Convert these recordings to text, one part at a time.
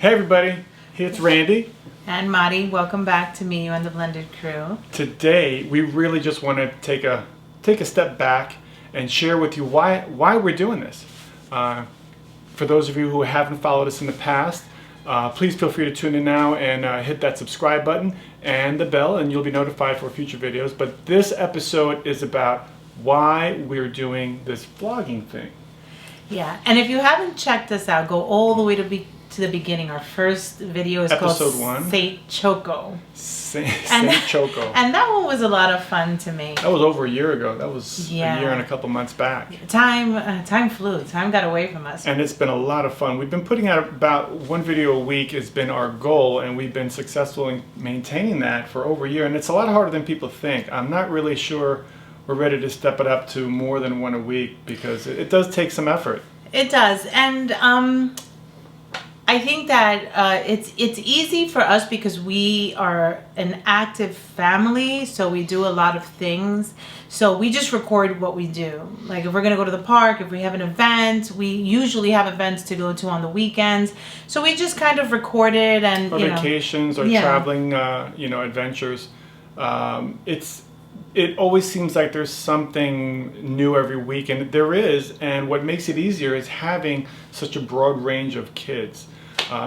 Hey everybody, it's Randy. And Madi, welcome back to Me and the Blended Crew. Today we really just want to take a step back and share with you why we're doing this. For those of you who haven't followed us in the past, please feel free to tune in now and hit that subscribe button and the bell, and you'll be notified for future videos. But this episode is about why we're doing this vlogging thing. Yeah, and if you haven't checked us out, go all the way to the beginning. Our first video is Episode called 1. Saint Choco. Saint Choco. And that one was a lot of fun to me. That was over a year ago. That was a year and a couple months back. Time flew. Time got away from us. And it's been a lot of fun. We've been putting out about one video a week has been our goal, and we've been successful in maintaining that for over a year. And it's a lot harder than people think. I'm not really sure we're ready to step it up to more than one a week because it does take some effort. It does. And I think that it's easy for us because we are an active family, so we do a lot of things. So we just record what we do. Like if we're going to go to the park, if we have an event, we usually have events to go to on the weekends. So we just kind of record it and, or vacations or traveling, adventures. It always seems like there's something new every week, and there is. And what makes it easier is having such a broad range of kids.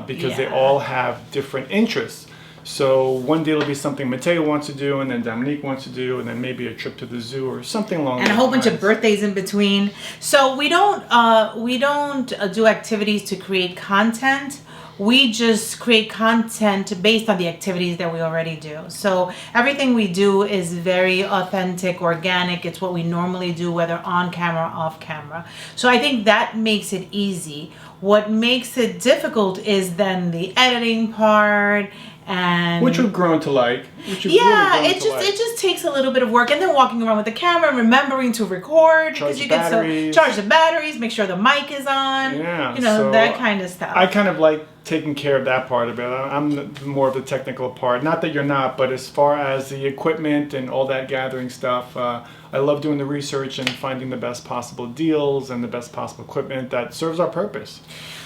Because they all have different interests. So one day it'll be something Mateo wants to do, and then Dominique wants to do, and then maybe a trip to the zoo or something along those lines. And a whole bunch of birthdays in between. So we don't do activities to create content. We just create content based on the activities that we already do. So everything we do is very authentic, organic. It's what we normally do, whether on camera or off camera. So I think that makes it easy. What makes it difficult is then the editing part, and which we've grown to like. It just takes a little bit of work, and then walking around with the camera and remembering to record because you get charge the batteries, make sure the mic is on. Yeah, so that kind of stuff. I kind of like taking care of that part of it. I'm more of the technical part. Not that you're not, but as far as the equipment and all that gathering stuff, I love doing the research and finding the best possible deals and the best possible equipment that serves our purpose.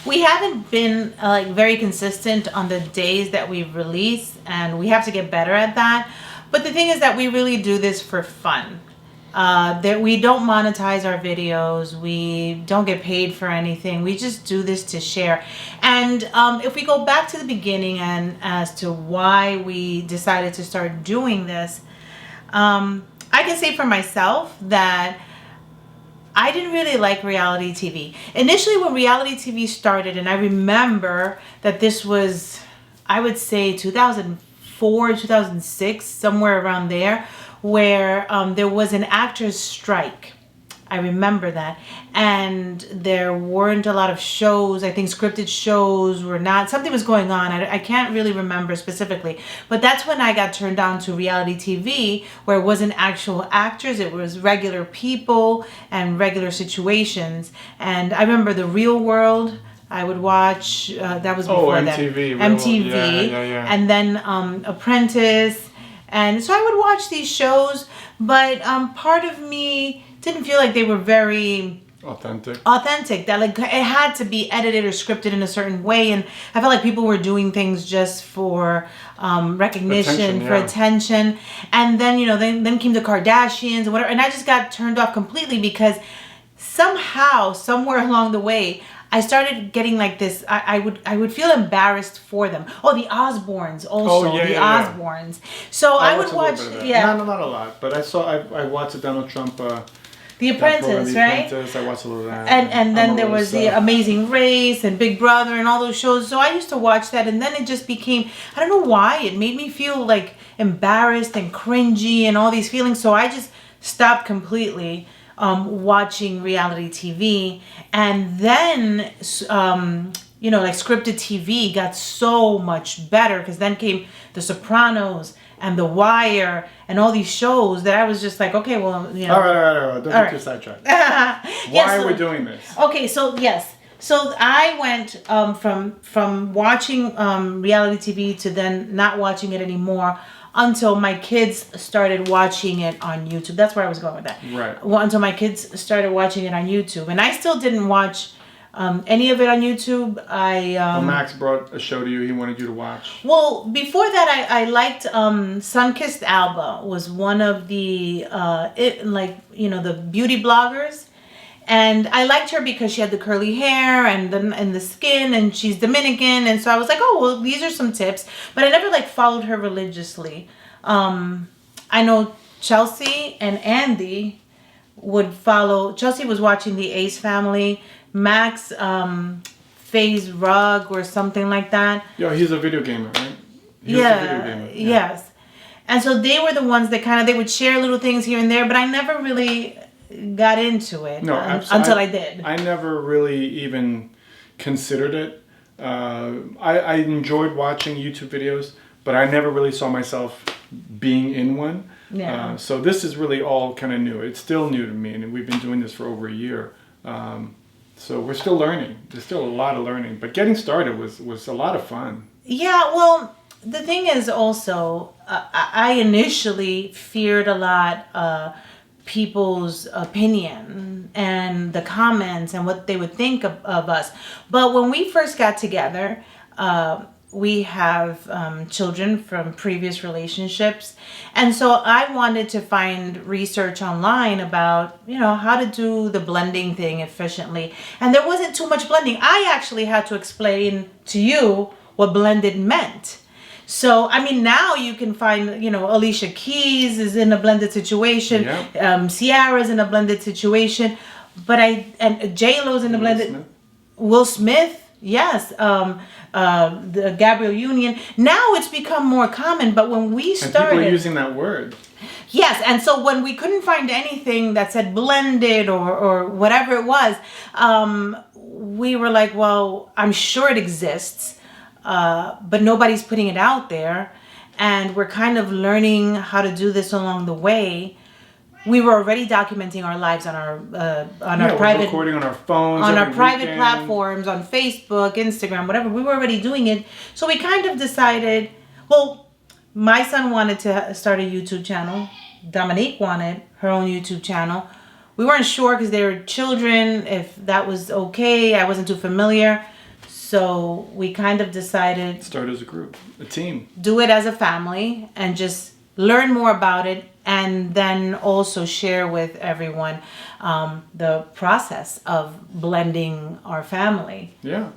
We haven't been very consistent on the days that we release, and we have to get better at that. But the thing is that we really do this for fun. That we don't monetize our videos. We don't get paid for anything. We just do this to share. And if we go back to the beginning and as to why we decided to start doing this, I can say for myself that I didn't really like reality TV. Initially when reality TV started, and I remember that this was, I would say 2004, 2006, somewhere around there, where there was an actors' strike. I remember that. And there weren't a lot of shows. I think scripted shows were not, something was going on. I can't really remember specifically. But that's when I got turned on to reality TV, where it wasn't actual actors. It was regular people and regular situations. And I remember The Real World. I would watch, that was before MTV, that. MTV. Yeah. And then Apprentice. And so I would watch these shows, but part of me didn't feel like they were very authentic. That it had to be edited or scripted in a certain way, and I felt like people were doing things just for recognition, for attention. And then then came the Kardashians and whatever, and I just got turned off completely because somehow, somewhere along the way, I started getting like this. I would feel embarrassed for them. Oh, the Osbournes also. Osbournes. So I would watch. Not a lot, but I watched the Donald Trump. The Apprentice, right? Apprentice. I watched a little of that. And then there was the Amazing Race and Big Brother and all those shows. So I used to watch that, and then it just became, I don't know why, it made me feel like embarrassed and cringy and all these feelings. So I just stopped completely watching reality TV. And then, like scripted TV got so much better because then came The Sopranos and The Wire and all these shows that I was just like, okay, well, All right. Don't get too sidetracked. Why are we doing this? Okay, so yes. So I went from watching reality TV to then not watching it anymore until my kids started watching it on YouTube. That's where I was going with that. Right. Well, until my kids started watching it on YouTube. And I still didn't watch Any of it on YouTube. Well, Max brought a show to you he wanted you to watch. Well, before that, I liked Sunkissed Alba was one of the the beauty bloggers, and I liked her because she had the curly hair and the skin, and she's Dominican, and so I was like, oh well, these are some tips, but I never followed her religiously. I know Chelsea and Andy would follow. Chelsea was watching the Ace Family. Max Phase Rug or something like that. Yeah, he's a video gamer, right? He was a video gamer. Yes. And so they were the ones that they would share little things here and there, but I never really got into it until I did. I never really even considered it. I enjoyed watching YouTube videos, but I never really saw myself being in one. Yeah. So this is really all kind of new. It's still new to me, and we've been doing this for over a year. So we're still learning. There's still a lot of learning, but getting started was a lot of fun. Yeah, well, the thing is also, I initially feared a lot people's opinion and the comments and what they would think of us. But when we first got together, we have children from previous relationships, and so I wanted to find research online about how to do the blending thing efficiently, and there wasn't too much blending. I actually had to explain to you what blended meant. So I mean, now you can find Alicia Keys is in a blended situation, Ciara's in a blended situation, but and J-Lo's in a blended. Will Smith. Yes, the Gabrielle Union. Now it's become more common, but when we started, and people are using that word. Yes, and so when we couldn't find anything that said blended or whatever it was, we were like, well, I'm sure it exists, but nobody's putting it out there, and we're kind of learning how to do this along the way. We were already documenting our lives on our private, recording on our phones, on our private platforms, on Facebook, Instagram, whatever. We were already doing it, so we kind of decided. Well, my son wanted to start a YouTube channel. Dominique wanted her own YouTube channel. We weren't sure because they were children if that was okay. I wasn't too familiar, so we kind of decided start as a group, a team, do it as a family, and just learn more about it. And then also share with everyone the process of blending our family. Yeah.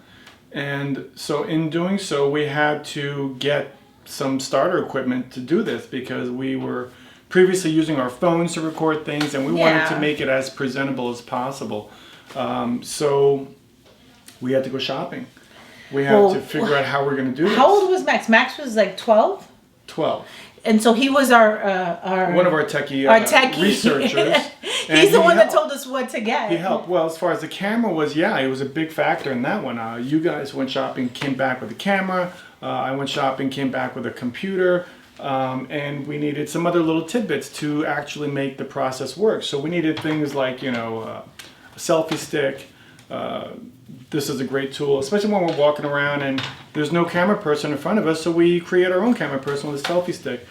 And so in doing so, we had to get some starter equipment to do this because we were previously using our phones to record things, and we wanted to make it as presentable as possible. So we had to go shopping. We had to figure out how we're going to do this. How old was Max? Max was 12? 12. And so he was our one of our techie researchers. He's the one that told us what to get. He helped. Well, as far as the camera was, it was a big factor in that one. You guys went shopping, came back with a camera. I went shopping, came back with a computer. And we needed some other little tidbits to actually make the process work. So we needed things like, a selfie stick. This is a great tool, especially when we're walking around and there's no camera person in front of us, so we create our own camera person with a selfie stick.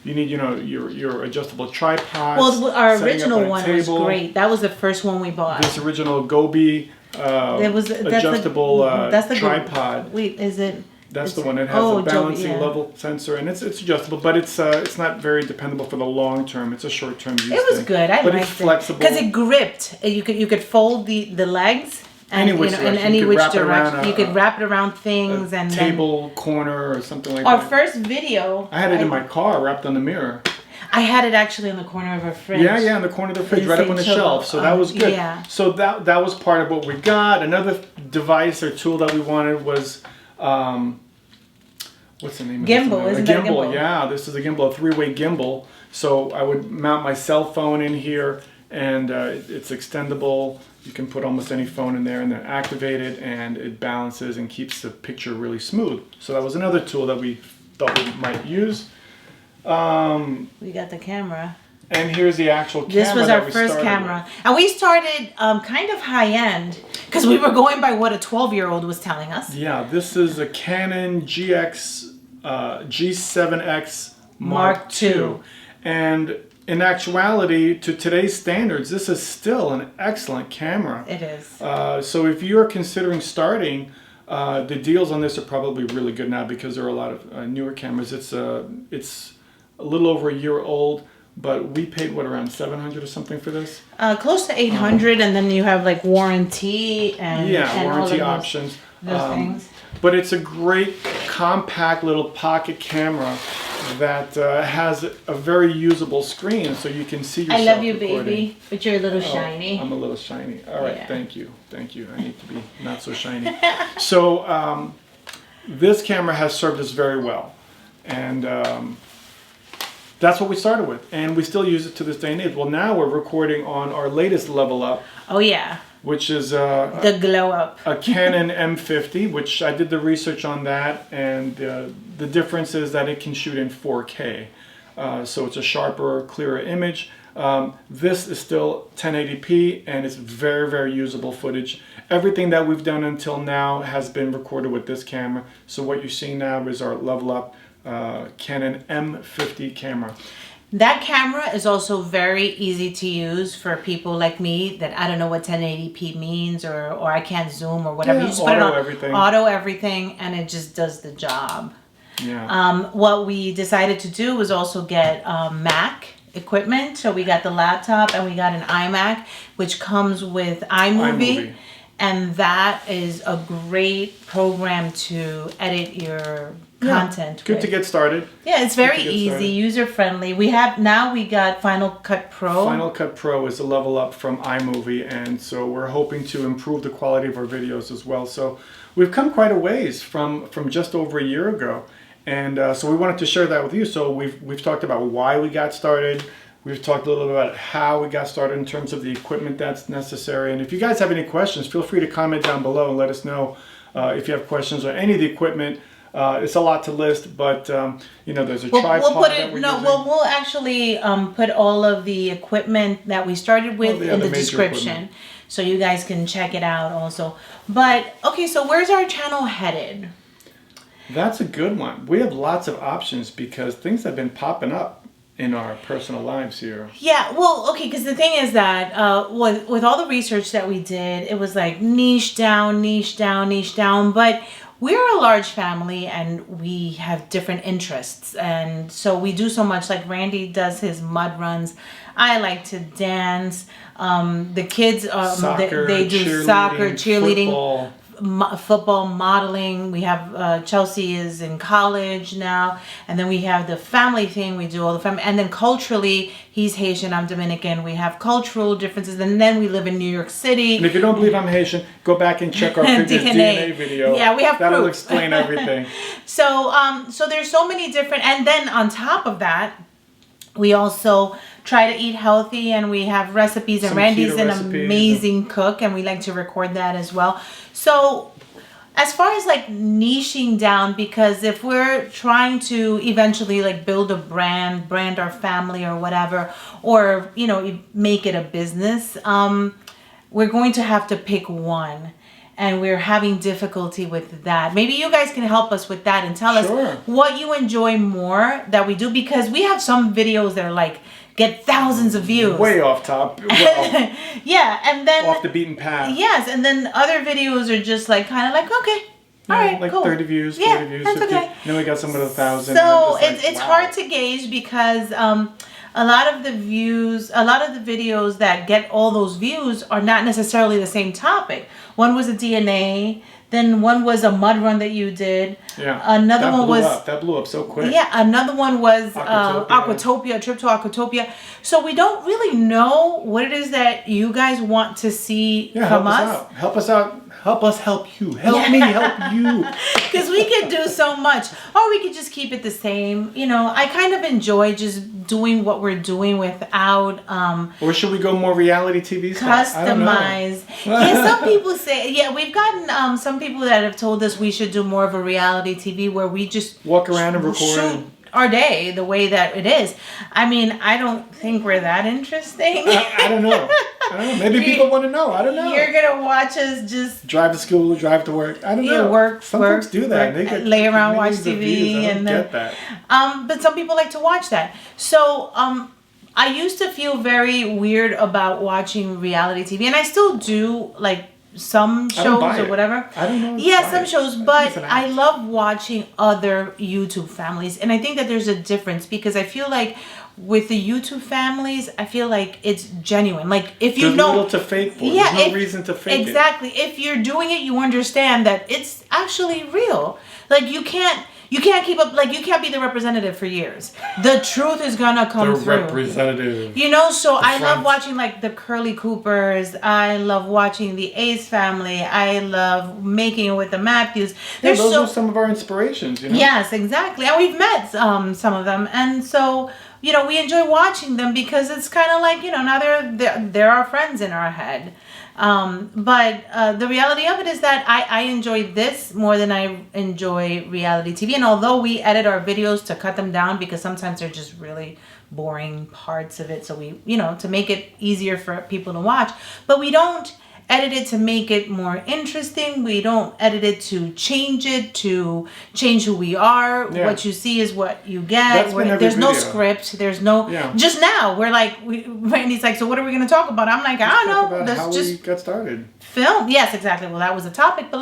You need, your adjustable tripod. Well, our original one was great. That was the first one we bought. This original Gobi adjustable tripod. Wait, is it? That's the one that has a balancing level sensor, and it's adjustable, but it's not very dependable for the long term. It's a short term use. It was good. I liked it. But it's flexible because it gripped. You could fold the legs. And, in any which direction. You could wrap it around things and table corner or something like that. Our first video. I had it in my car wrapped on the mirror. I had it actually in the corner of our fridge. Yeah, in the corner of the fridge, right up on the shelf. So that was good. Yeah. So that was part of what we got. Another device or tool that we wanted was what's the name of gimbal? Isn't that a gimbal? Yeah, this is a gimbal, a 3-way gimbal. So I would mount my cell phone in here, and it's extendable. You can put almost any phone in there and then activate it, and it balances and keeps the picture really smooth. So that was another tool that we thought we might use. We got the camera. And here's the actual camera. This was our first camera. And we started kind of high-end because we were going by what a 12-year-old was telling us. Yeah, this is a Canon G7X Mark II. And in actuality, to today's standards, this is still an excellent camera. It is. So if you're considering starting, the deals on this are probably really good now because there are a lot of newer cameras. It's a little over a year old, but we paid around $700 or something for this. Close to 800, and then you have like warranty and warranty all of options. those things. But it's a great compact little pocket camera that has a very usable screen, so you can see yourself. I love you, recording. baby, but you're a little shiny. I'm a little shiny. All right, Yeah. thank you. I need to be not so shiny. So this camera has served us very well, and that's what we started with, and we still use it to this day and age. Well, now we're recording on our latest level up. Oh yeah. Which is the glow up. a Canon M50, which I did the research on that, and the difference is that it can shoot in 4K. So it's a sharper, clearer image. This is still 1080p, and it's very, very usable footage. Everything that we've done until now has been recorded with this camera. So what you're seeing now is our level up Canon M50 camera. That camera is also very easy to use for people like me that I don't know what 1080p means, or I can't zoom or whatever. Yeah, you just put it on everything. auto everything, and it just does the job. Yeah. What we decided to do was also get Mac equipment. So we got the laptop and we got an iMac, which comes with iMovie. And that is a great program to edit your content. Good to get started. Yeah, it's very easy, user friendly. We got Final Cut Pro. Final Cut Pro is a level up from iMovie, and so we're hoping to improve the quality of our videos as well. So we've come quite a ways from just over a year ago, and so we wanted to share that with you. So we've talked about why we got started. We've talked a little bit about how we got started in terms of the equipment that's necessary. And if you guys have any questions, feel free to comment down below and let us know if you have questions on any of the equipment. It's a lot to list, but there's a tripod that we're using. We'll actually put all of the equipment that we started with in the description, so you guys can check it out also. But okay, so where's our channel headed? That's a good one. We have lots of options because things have been popping up in our personal lives here. Yeah, well, okay, because the thing is that with all the research that we did, it was like niche down, but we're a large family and we have different interests, and so we do so much. Like Randy does his mud runs. I like to dance. The kids they do soccer, cheerleading, football, modeling. We have Chelsea is in college now, and then we have the family thing. We do all the family, and then culturally, he's Haitian, I'm Dominican. We have cultural differences, and then we live in New York City. And if you don't believe I'm Haitian, go back and check our previous DNA video. Yeah, we have that'll proof. explain everything. So there's so many different, and then on top of that, we also try to eat healthy, and we have recipes, and Randy's an amazing cook, and we like to record that as well. So as far as like niching down, because if we're trying to eventually like build a brand our family or whatever, or make it a business, we're going to have to pick one. And we're having difficulty with that. Maybe you guys can help us with that and tell us what you enjoy more that we do, because we have some videos that are like get thousands of views. Way off top. Well, yeah, and then off the beaten path. Yes, and then other videos are just like kind of like, okay, all right, like cool. 30 views, 40 views, that's 50. okay. Then we got some with 1,000. So it's hard to gauge, because a lot of the videos that get all those views are not necessarily the same topic. One was a DNA, then one was a mud run that you did. Yeah. Another one was that blew up so quick. Yeah, another one was Aquatopia. A trip to Aquatopia. So we don't really know what it is that you guys want to see from us. Help us out. Help us help you. Help me help you. Because we could do so much. Or we could just keep it the same. I kind of enjoy just doing what we're doing without... or should we go more reality TV stuff? Customize. Yeah, some people say... Yeah, we've gotten some people that have told us we should do more of a reality TV where we just... walk around and record. Shoot our day the way that it is. I mean, I don't think we're that interesting. I don't know. Maybe people want to know. I don't know. You're going to watch us just... drive to school, drive to work. I don't know. Some folks do that. They get lay around, watch TV. I don't get that. But some people like to watch that. So, I used to feel very weird about watching reality TV, and I still do, like some I don't buy shows or it. whatever. I don't know. Yeah, some shows, but It's an I act. love watching other YouTube families, and I think that there's a difference because I feel like with the YouTube families, I feel like it's genuine. Like if you There's know, little to fake for. yeah, There's no reason to fake it. exactly. If you're doing it, you understand that it's actually real. Like you can't keep up. Like you can't be the representative for years. The truth is gonna come The through. representative. You know, so I love front. watching like the Curly Coopers. I love watching the Ace Family. I love Making It with the Matthews. Yeah, There's those so are some of our inspirations, you know? yes, exactly, and we've met some of them, and so you know we enjoy watching them because it's kind of like now they're our friends in our head. But the reality of it is that I enjoy this more than I enjoy reality TV. And although we edit our videos to cut them down because sometimes they're just really boring parts of it, so we, to make it easier for people to watch, but we don't edit it to make it more interesting. We don't edit it to change who we are. Yeah. What you see is what you get. That's been every There's no video. script. There's no. Yeah. Just now we're like, Randy's like, so what are we going to talk about? I'm like, I Talk don't know. about how Let's we just got started. film. Yes, exactly. Well, that was the topic, but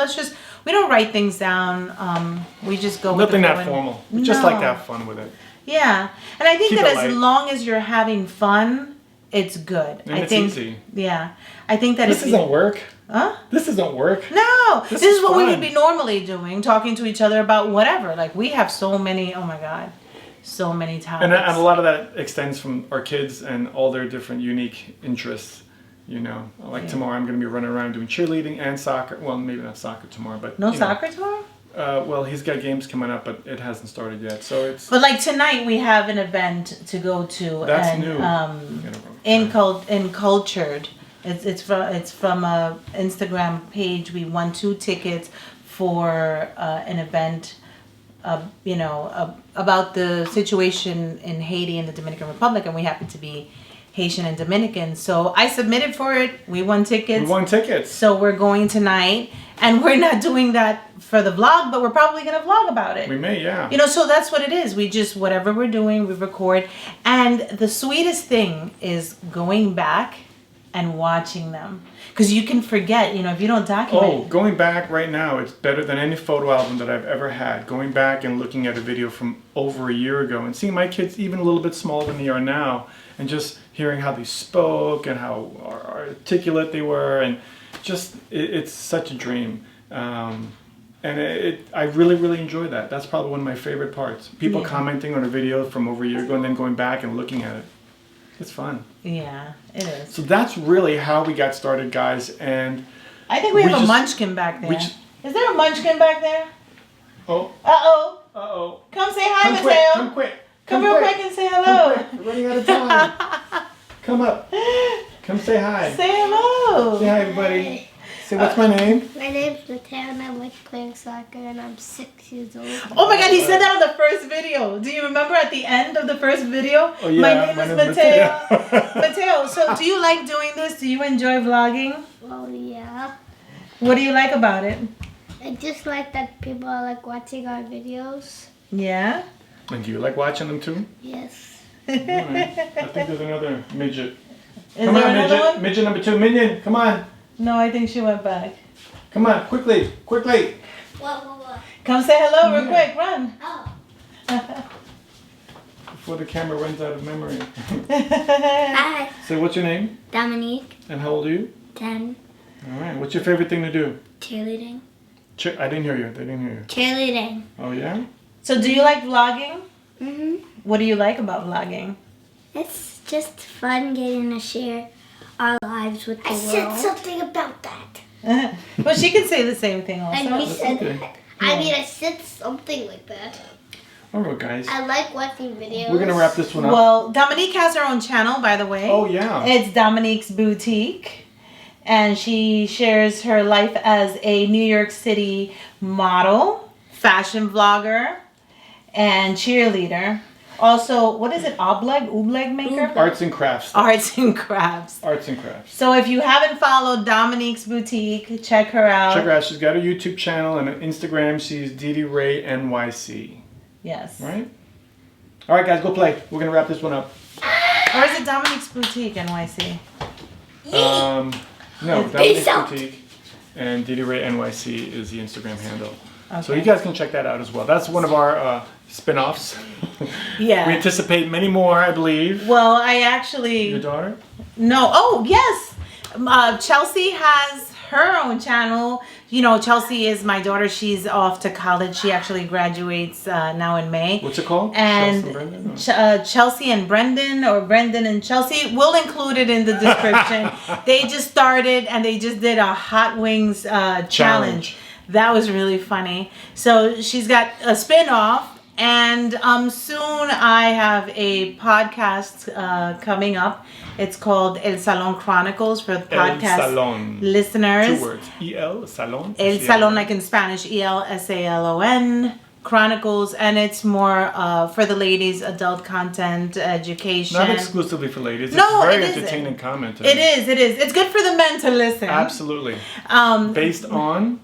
we don't write things down. We just go with Nothing the that flow and- formal. We just like to No. have fun with it. Yeah, and I think Keep that it as light. long as you're having fun, it's good. And I it's think. easy. Yeah, I think that This if doesn't work. Huh? This doesn't work. No, This this is is what we fun. would be normally doing, talking to each other about whatever. Like we have so many. Oh my God, so many topics. And a lot of that extends from our kids and all their different unique interests. Like tomorrow I'm going to be running around doing cheerleading and soccer. Well, maybe not soccer tomorrow, but No soccer tomorrow? Well, he's got games coming up, but it hasn't started yet. So it's But like tonight we have an event to go to. That's and, new. Cultured. It's from a Instagram page. We won 2 tickets for an event, about the situation in Haiti and the Dominican Republic, and we happen to be Haitian and Dominican. So I submitted for it. We won tickets. We won tickets. So we're going tonight, and we're not doing that for the vlog, but we're probably gonna vlog about it. We may, yeah. So that's what it is. We just, whatever we're doing, we record. And the sweetest thing is going back and watching them. Because you can forget, if you don't document. Oh, going back right now, it's better than any photo album that I've ever had. Going back and looking at a video from over a year ago and seeing my kids even a little bit smaller than they are now, and just hearing how they spoke and how articulate they were, and just, it's such a dream. And I really, really enjoy that. That's probably one of my favorite parts. People commenting on a video from over a year ago and then going back and looking at it. It's fun. Yeah, it is. So that's really how we got started, guys. And I think we have just- a munchkin back there. we Is just- there a munchkin back there? oh, Uh-oh. uh-oh. Come say hi, Come quick, Mateo. come quick. Come real quick and say hello. Come quick. We're running out of time. Come up. Come say hi. Say hello. Say hi, everybody. Say, what's my name? My name's Mateo and I like playing soccer and I'm 6 years old. Oh my God, he said that on the first video. Do you remember at the end of the first video? Oh, yeah, My name my is name's Mateo. Mateo. Mateo, so do you like doing this? Do you enjoy vlogging? Well, yeah. What do you like about it? I just like that people are like watching our videos. Yeah? And do you like watching them too? Yes. All right. I think there's another midget. Is Come there on, another midget. one? Midget number 2. Minion, come on. No, I think she went back. Come on, quickly, quickly. What? Come say hello real Yeah. quick, run. Oh. Before the camera runs out of memory. Hi. So what's your name? Dominique, And how old are you? 10. All right. What's your favorite thing to do? Cheerleading. I didn't hear you. They didn't hear you. Cheerleading. Oh, yeah? So do you like vlogging? Mm-hmm. What do you like about vlogging? It's just fun getting to share our lives with the world. I said something about that. Well, she can say the same thing also. And we said okay. that. I mean, I said something like that. All right, guys. I like watching videos. We're going to wrap this one up. Well, Dominique has her own channel, by the way. Oh, yeah. It's Dominique's Boutique. And she shares her life as a New York City model, fashion vlogger, and cheerleader. Also, what is it? Oobleg maker? Arts and crafts. Arts and crafts. Arts and crafts. So if you haven't followed Dominique's Boutique, check her out. Check her out. She's got a YouTube channel and an Instagram. She's Didi Ray NYC. Yes. Right? All right, guys, go play. We're going to wrap this one up. Or is it Dominique's Boutique NYC? No, Peace Dominique's out. Boutique and Didi Ray NYC is the Instagram handle. So Okay. you guys can check that out as well. That's one of our spin-offs. Yeah. We anticipate many more, I believe. Well, I actually... Your daughter? No. Oh, yes. Chelsea has her own channel. You know, Chelsea is my daughter. She's off to college. She actually graduates now in May. What's it called? And Chelsea and Brendan? Chelsea and Brendan, or Brendan and Chelsea. We'll include it in the description. They just started and they just did a hot wings challenge. That was really funny. So she's got a spin-off. And soon I have a podcast coming up. It's called El Salon Chronicles for podcast Salon. listeners. 2 words. E-L, Salon. El Salon, like in Spanish, ELSALON Chronicles, and it's more for the ladies, adult content, education. Not exclusively for ladies. No, it's very it isn't. entertaining content. It is. It's good for the men to listen. Absolutely. Based on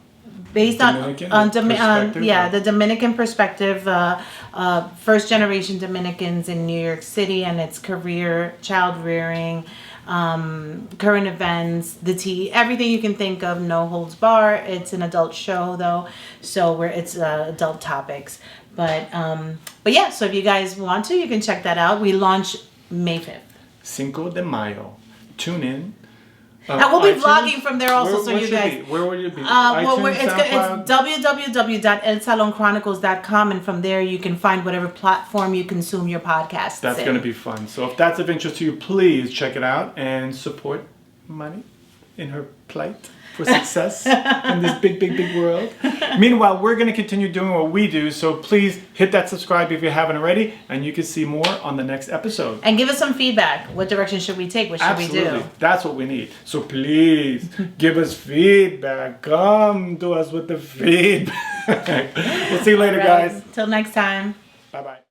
Dominican perspective, the Dominican perspective, first generation Dominicans in New York City, and its career, child rearing, current events, the tea, everything you can think of, no holds bar. It's an adult show though, so where it's adult topics. But yeah, so if you guys want to, you can check that out. We launch May 5th. Cinco de Mayo. Tune in. And we'll be iTunes? vlogging from there also, so Where you should guys. it be? Where will you be? Well, iTunes, it's SoundCloud? www.elsalonchronicles.com, and from there you can find whatever platform you consume your podcasts. That's in. going to be fun. So if that's of interest to you, please check it out and support Money in her plight for success in this big, big, big world. Meanwhile, we're going to continue doing what we do. So please hit that subscribe if you haven't already, and you can see more on the next episode. And give us some feedback. What direction should we take? What should we do? That's what we need. So please give us feedback. Come to us with the feedback. We'll see you later, guys. Till next time. Bye-bye.